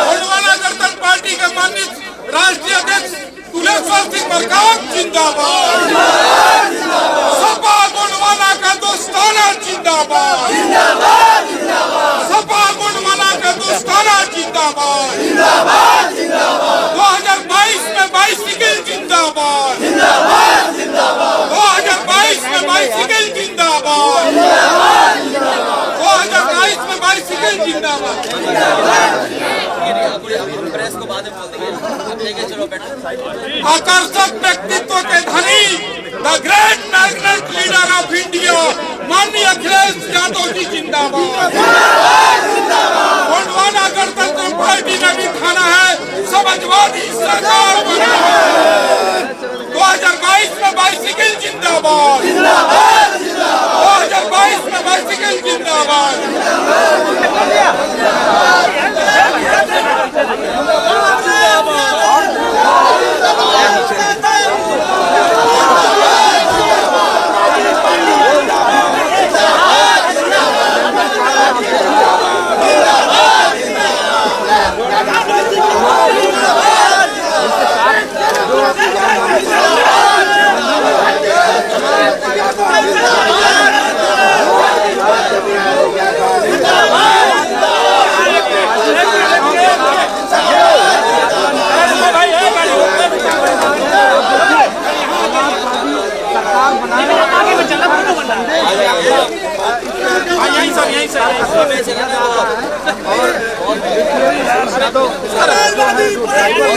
गोंडवाना जनता party के माननीय राष्ट्रीय अध्यक्ष तुलेश्वर सिंह मरकाम जिंदाबाद। सपा गोंडवाना का दोस्ताना जिंदाबाद। सपा गोंडवाना का दोस्ताना जिंदाबाद। 2022 में बाइसिकल जिंदाबाद। 2022 में बाइसिकल जिंदाबाद। 2022 में बाइसिकल जिंदाबाद। आकर्षक व्यक्तित्व के धनी the great magnet leader of India माननीय अखिलेश यादव जी जिंदाबाद। गोंडवाना गणतंत्र पार्टी ने भी ठाना है समाजवादी सरकार बना है। 2022 में बाइसिकल जिंदाबाद। 2022 में बाइसिकल जिंदाबाद।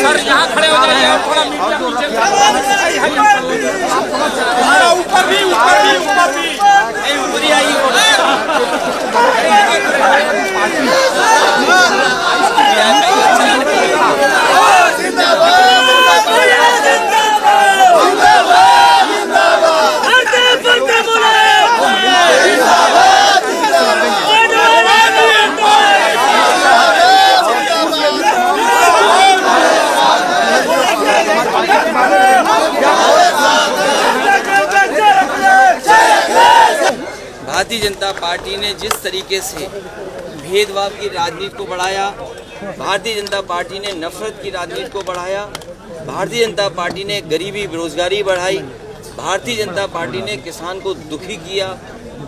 सर यहाँ खड़े हो जाइए और थोड़ा मीडिया ऊपर भी आइए। भारतीय जनता पार्टी ने जिस तरीके से भेदभाव की राजनीति को बढ़ाया, भारतीय जनता पार्टी ने नफरत की राजनीति को बढ़ाया, भारतीय जनता पार्टी ने गरीबी बेरोजगारी बढ़ाई, भारतीय जनता पार्टी ने किसान को दुखी किया,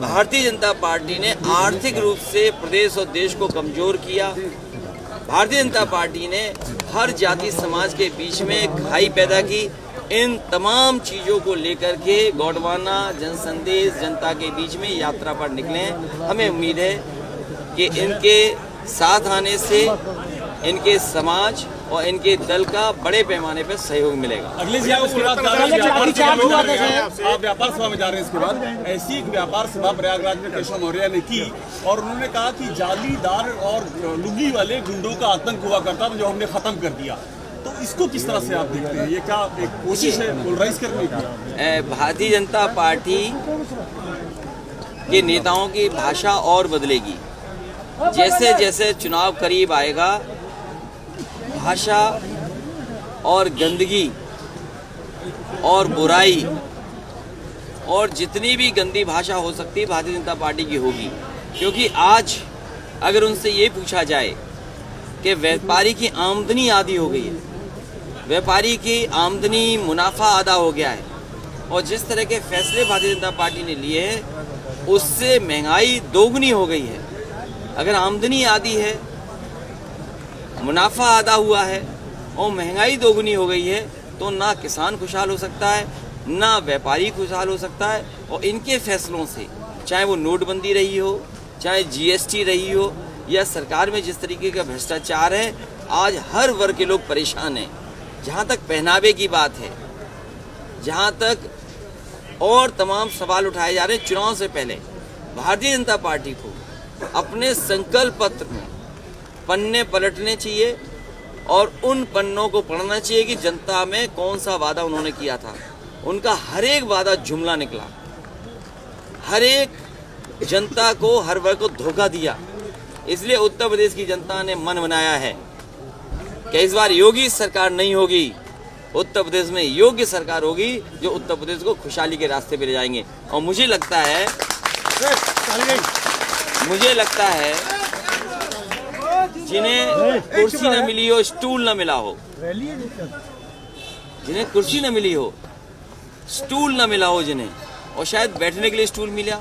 भारतीय जनता पार्टी ने आर्थिक रूप से प्रदेश और देश को कमजोर किया, भारतीय जनता पार्टी ने हर जाति समाज के बीच में खाई पैदा की। इन तमाम चीज़ों को लेकर के गोंडवाना जनसंदेश जनता के बीच में यात्रा पर निकले हैं। हमें उम्मीद है कि इनके साथ आने से इनके समाज और इनके दल का बड़े पैमाने पर सहयोग मिलेगा। अगले आप व्यापार सभा में जा रहे हैं, इसके बाद ऐसी एक व्यापार सभा प्रयागराज में केशव मौर्य ने की और उन्होंने कहा कि जालीदार और लुंगी वाले गुंडों का आतंक हुआ करता था जो हमने खत्म कर दिया। तो इसको किस तरह से आप देखते हैं? ये क्या एक कोशिश है पोलराइज करने की? भारतीय जनता पार्टी के नेताओं की भाषा और बदलेगी। जैसे जैसे चुनाव करीब आएगा, भाषा और गंदगी और बुराई और जितनी भी गंदी भाषा हो सकती है भारतीय जनता पार्टी की होगी। क्योंकि आज अगर उनसे ये पूछा जाए कि व्यापारी की आमदनी आधी हो गई है, व्यापारी की आमदनी मुनाफा आधा हो गया है, और जिस तरह के फैसले भारतीय जनता पार्टी ने लिए हैं उससे महंगाई दोगुनी हो गई है। अगर आमदनी आधी है, मुनाफा आधा हुआ है और महंगाई दोगुनी हो गई है तो ना किसान खुशहाल हो सकता है, ना व्यापारी खुशहाल हो सकता है। और इनके फैसलों से, चाहे वो नोटबंदी रही हो, चाहे जीएसटी रही हो, या सरकार में जिस तरीके का भ्रष्टाचार है, आज हर वर्ग के लोग परेशान हैं। जहाँ तक पहनावे की बात है, जहाँ तक और तमाम सवाल उठाए जा रहे हैं, चुनाव से पहले भारतीय जनता पार्टी को अपने संकल्प पत्र में पन्ने पलटने चाहिए और उन पन्नों को पढ़ना चाहिए कि जनता में कौन सा वादा उन्होंने किया था। उनका हर एक वादा जुमला निकला, हर एक जनता को, हर वर्ग को धोखा दिया। इसलिए उत्तर प्रदेश की जनता ने मन बनाया है कि इस बार योगी सरकार नहीं होगी, उत्तर प्रदेश में योग्य सरकार होगी जो उत्तर प्रदेश को खुशहाली के रास्ते पे ले जाएंगे। और मुझे लगता है जिन्हें कुर्सी न मिली हो, स्टूल न मिला हो, जिन्हें कुर्सी न मिली हो, स्टूल न मिला हो, जिन्हें और शायद बैठने के लिए स्टूल मिला,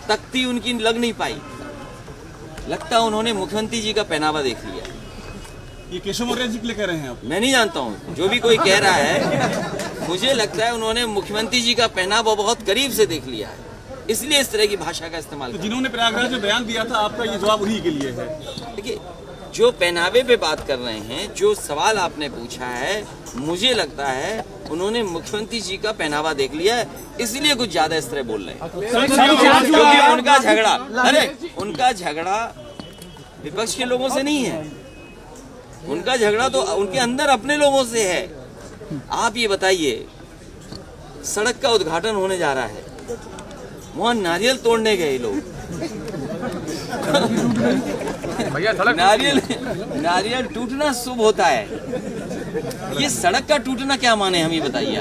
तख्ती उनकी लग नहीं पाई, लगता उन्होंने मुख्यमंत्री जी का पहनावा देख लिया। ये केशव मौर्य जी के लिए कह रहे हैं आप? मैं नहीं जानता हूँ, जो भी कोई कह रहा है, मुझे लगता है उन्होंने मुख्यमंत्री जी का पहनावा बहुत करीब से देख लिया है, इसलिए इस तरह की भाषा का इस्तेमाल तो जिन्होंने प्रयागराज में बयान दिया था, आपका ये जवाब उन्हीं के लिए है? देखिए, जो पहनावे पे बात कर रहे हैं, जो सवाल आपने पूछा है, मुझे लगता है उन्होंने मुख्यमंत्री जी का पहनावा देख लिया है, इसलिए कुछ ज्यादा इस तरह बोल रहे हैं। क्योंकि उनका झगड़ा, अरे उनका झगड़ा विपक्ष के लोगों से नहीं है, उनका झगड़ा तो उनके अंदर अपने लोगों से है। आप ये बताइए, सड़क का उद्घाटन होने जा रहा है, वहां नारियल तोड़ने गए लोग, नारियल टूटना शुभ होता है, ये सड़क का टूटना क्या माने, हम ये बताइए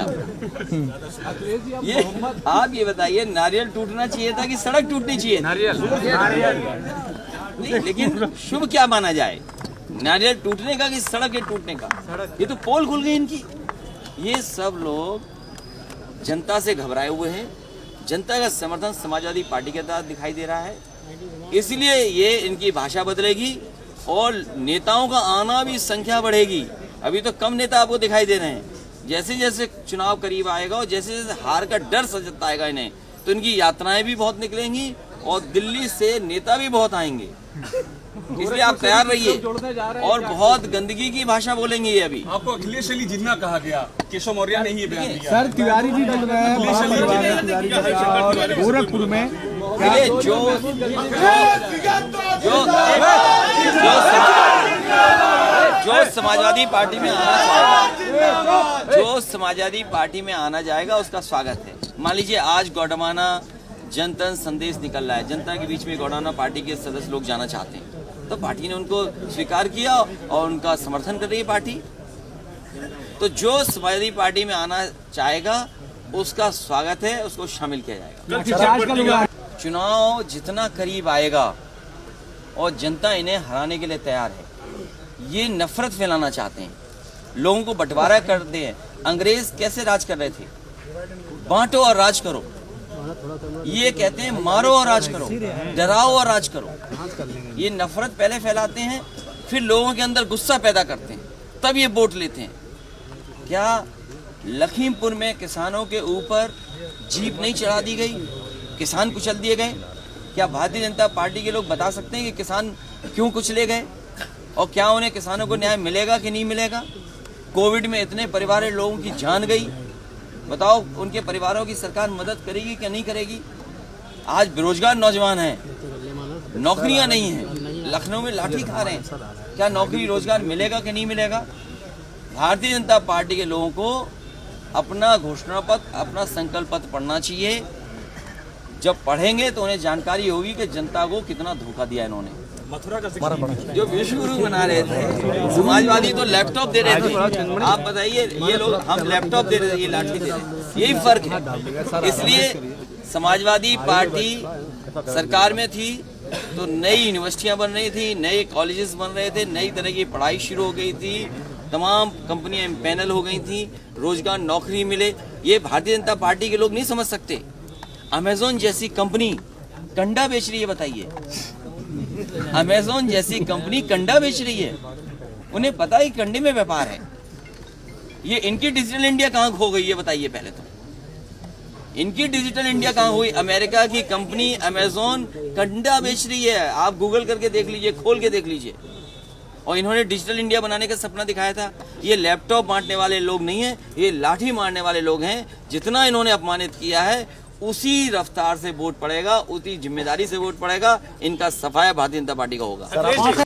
आप ये बताइए, नारियल टूटना चाहिए था कि सड़क टूटनी चाहिए? नारियल नहीं, लेकिन शुभ क्या माना जाए, नारियल टूटने का कि सड़क के टूटने का? ये तो पोल खुल गई इनकी। ये सब लोग जनता से घबराए हुए हैं, जनता का समर्थन समाजवादी पार्टी के तहत दिखाई दे रहा है, इसलिए ये इनकी भाषा बदलेगी और नेताओं का आना भी संख्या बढ़ेगी। अभी तो कम नेता आपको दिखाई दे रहे हैं, जैसे जैसे चुनाव करीब आएगा और जैसे जैसे हार का डर सताएगा आएगा इन्हें, तो इनकी यात्राएं भी बहुत निकलेंगी और दिल्ली से नेता भी बहुत आएंगे। इसलिए आप तैयार रहिए, और बहुत गंदगी की भाषा बोलेंगे ये अभी। आपको अखिलेश अली जिन्ना कहा गया, केशव मौर्य ने ही बयान दिया। सर तिवारी भी बोल रहे हैं और गोरखपुर में जो समाजवादी पार्टी में आना चाहेगा, जो समाजवादी पार्टी में आना जाएगा उसका स्वागत है। मान लीजिए आज गौडमाना जनता संदेश निकल रहा है, जनता के बीच में गौडमाना पार्टी के सदस्य लोग जाना चाहते हैं, तो पार्टी ने उनको स्वीकार किया और उनका समर्थन कर रही है पार्टी। तो जो समाजवादी पार्टी में आना चाहेगा उसका स्वागत है, उसको शामिल किया जाएगा। चुनाव जितना करीब आएगा और जनता इन्हें हराने के लिए तैयार है, ये नफरत फैलाना चाहते हैं, लोगों को बंटवारा करते हैं। अंग्रेज कैसे राज कर रहे थे? बांटो और राज करो। ये कहते हैं मारो और राज करो, डराओ और राज करो। ये नफरत पहले फैलाते हैं, फिर लोगों के अंदर गुस्सा पैदा करते हैं, तब ये वोट लेते हैं। क्या लखीमपुर में किसानों के ऊपर जीप नहीं चढ़ा दी गई, किसान कुचल दिए गए? क्या भारतीय जनता पार्टी के लोग बता सकते हैं कि किसान क्यों कुचले गए और क्या उन्हें किसानों को न्याय मिलेगा कि नहीं मिलेगा? कोविड में इतने परिवार लोगों की जान गई, बताओ उनके परिवारों की सरकार मदद करेगी क्या नहीं करेगी? आज बेरोजगार नौजवान हैं, नौकरियां नहीं हैं, लखनऊ में लाठी खा रहे हैं, क्या नौकरी रोजगार मिलेगा कि नहीं मिलेगा? भारतीय जनता पार्टी के लोगों को अपना घोषणा पत्र, अपना संकल्प पत्र पढ़ना चाहिए। जब पढ़ेंगे तो उन्हें जानकारी होगी कि जनता को कितना धोखा दिया इन्होंने। जो विश्व गुरु बना रहे थे समाजवादी तो लैपटॉप दे रहे थे, आप बताइए ये लोग हम लैपटॉप दे रहे थे, ये लाठी दे रहे थे, यही फर्क है। इसलिए समाजवादी पार्टी सरकार में थी तो नई यूनिवर्सिटियां बन रही थी, नए कॉलेजेस बन रहे थे, नई तरह की पढ़ाई शुरू हो गई थी, तमाम कंपनियां पैनल हो गई थी, रोजगार नौकरी मिले। ये भारतीय जनता पार्टी के लोग नहीं समझ सकते। अमेज़न जैसी कंपनी कंडा बेच रही है, बताइए, अमेज़न जैसी कंपनी कंडा बेच रही है, उन्हें पता है कंडे में व्यापार है। ये इनकी डिजिटल इंडिया कहाँ खो गई है बताइए? पहले तो इनकी डिजिटल इंडिया कहाँ हुई? अमेरिका की कंपनी अमेज़न कंडा बेच रही है, आप गूगल करके देख लीजिए, खोल के देख लीजिए। और इन्होंने डिजिटल इंडिया बनाने का सपना दिखाया था। ये लैपटॉप बांटने वाले लोग नहीं है, ये लाठी मारने वाले लोग हैं। जितना इन्होंने अपमानित किया है उसी रफ्तार से वोट पड़ेगा, उसी जिम्मेदारी से वोट पड़ेगा। इनका सफाया भारतीय जनता पार्टी का होगा।